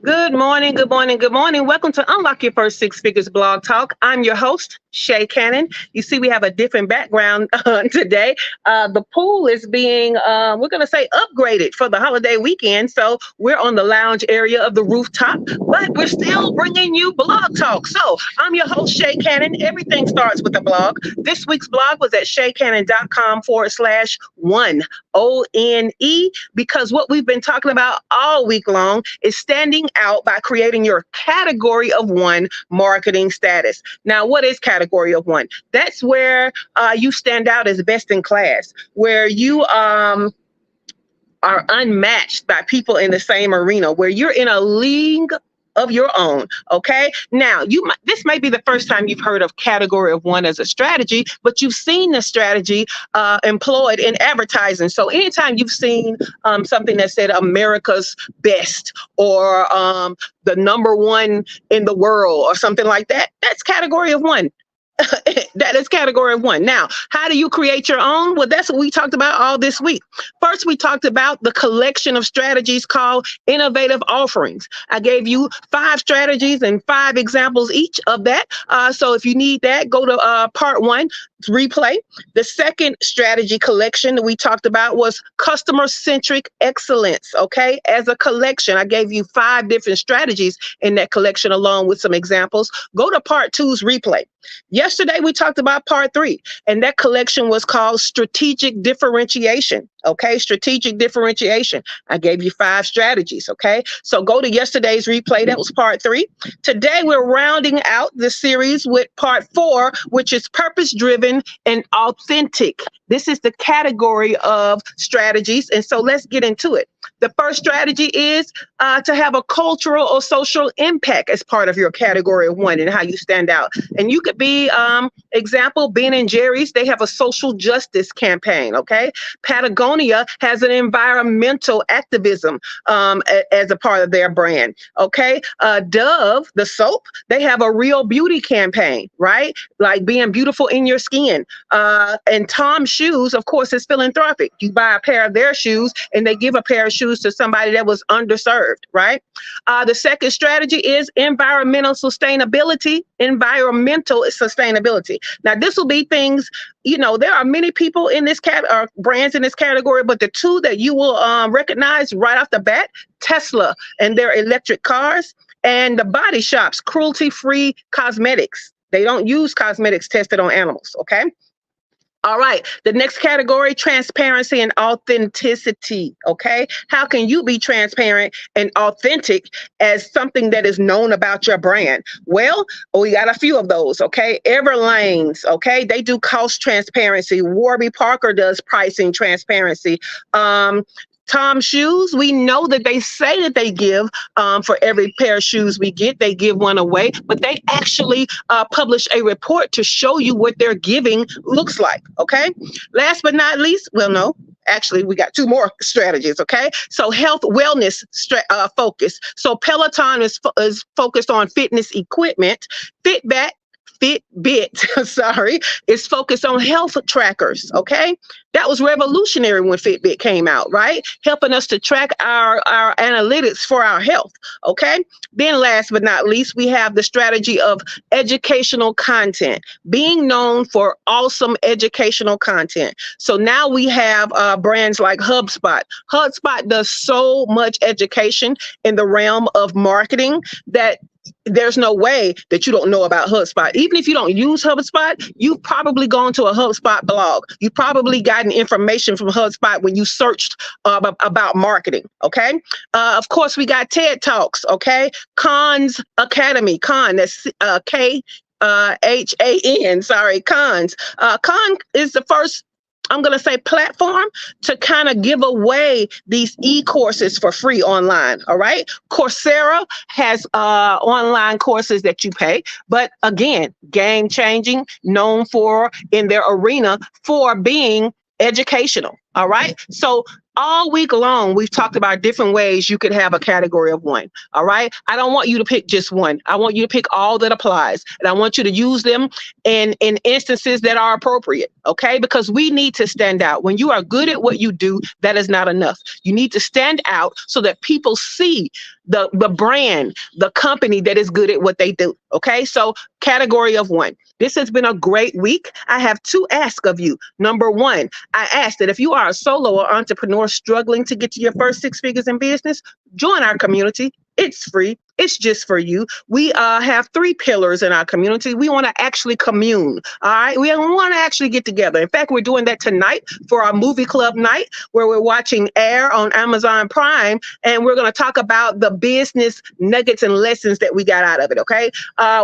Good morning, good morning, good morning. Welcome to Unlock Your First Six Figures Blog Talk. I'm your host, Shay Cannon. You see, we have a different background today. The pool is being, we're going to say, upgraded for the holiday weekend. So we're on the lounge area of the rooftop, but we're still bringing you blog talk. So I'm your host, Shay Cannon. Everything starts with a blog. This week's blog was at shaycannon.com/one. ONE, because what we've been talking about all week long is standing out by creating your category of one marketing status. Now, what is category of one? That's where you stand out as best in class, where you are unmatched by people in the same arena, where you're in a league of your own. Okay. Now, this may be the first time you've heard of category of one as a strategy, but you've seen the strategy employed in advertising. So anytime you've seen something that said America's best or the number one in the world or something like that, that's category of one. That is category of one. Now, how do you create your own? Well, that's what we talked about all this week. First, we talked about the collection of strategies called innovative offerings. I gave you 5 strategies and 5 examples each of that. So if you need that, go to part 1, replay. The second strategy collection that we talked about was customer-centric excellence, okay? As a collection, I gave you 5 different strategies in that collection along with some examples. Go to part 2's replay. Yesterday, we talked about part 3, and that collection was called strategic differentiation. Okay, strategic differentiation. I gave you 5 strategies. Okay, so go to yesterday's replay. That was part 3. Today, we're rounding out the series with part 4, which is purpose driven and authentic. This is the category of strategies. And so let's get into it. The first strategy is to have a cultural or social impact as part of your category of one and how you stand out. And you could be, example, Ben and Jerry's, they have a social justice campaign, okay? Patagonia has an environmental activism as a part of their brand, okay? Dove, the soap, they have a real beauty campaign, right? Like being beautiful in your skin. And Tom's Shoes, of course, is philanthropic. You buy a pair of their shoes and they give a pair of shoes to somebody that was underserved, right? The second strategy is environmental sustainability. Environmental sustainability. Now, this will be things, there are many people in this brands in this category, but the 2 that you will recognize right off the bat, Tesla and their electric cars, and the body shops, cruelty-free cosmetics. They don't use cosmetics tested on animals, okay? All right. The next category, transparency and authenticity. Okay. How can you be transparent and authentic as something that is known about your brand? Well, we got a few of those. Okay. Everlanes. Okay. They do cost transparency. Warby Parker does pricing transparency. Tom Shoes, we know that they say that they give for every pair of shoes we get, they give one away, but they actually publish a report to show you what their giving looks like. Okay. Last but not least, well, no. Actually, we got 2 more strategies, okay? So health, wellness focus. So Peloton is focused on fitness equipment. Fitbit, sorry, is focused on health trackers, okay? That was revolutionary when Fitbit came out, right? Helping us to track our analytics for our health, okay? Then last but not least, we have the strategy of educational content, being known for awesome educational content. So now we have brands like HubSpot. HubSpot does so much education in the realm of marketing that there's no way that you don't know about HubSpot. Even if you don't use HubSpot, you've probably gone to a HubSpot blog. You probably gotten information from HubSpot when you searched about marketing, okay? Of course, we got TED Talks, okay? Cons Academy, that's KHAN, sorry, Cons. Con is the first, I'm going to say, platform to kind of give away these e-courses for free online. All right. Coursera has online courses that you pay, but again, game changing, known for in their arena for being educational. All right. So all week long, we've talked about different ways you could have a category of one. All right. I don't want you to pick just one. I want you to pick all that applies. And I want you to use them in instances that are appropriate. Okay. Because we need to stand out. When you are good at what you do, that is not enough. You need to stand out so that people see the brand, the company that is good at what they do. Okay. So category of one. This has been a great week. I have two asks of you. Number one, I ask that if you are a solo or entrepreneur struggling to get to your first 6 figures in business, join our community. It's free. It's just for you. We have 3 pillars in our community. We want to actually commune. All right. We want to actually get together. In fact, we're doing that tonight for our movie club night where we're watching Air on Amazon Prime. And we're going to talk about the business nuggets and lessons that we got out of it. Okay.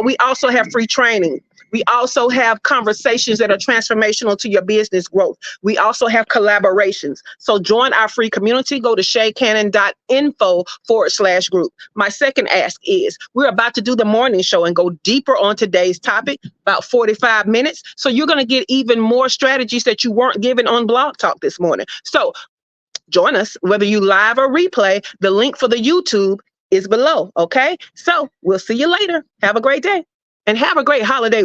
We also have free training. We also have conversations that are transformational to your business growth. We also have collaborations. So join our free community. Go to shaycannon.info/group. My second ask is we're about to do the morning show and go deeper on today's topic, about 45 minutes. So you're going to get even more strategies that you weren't given on Blog Talk this morning. So join us, whether you live or replay. The link for the YouTube is below. Okay. So we'll see you later. Have a great day and have a great holiday.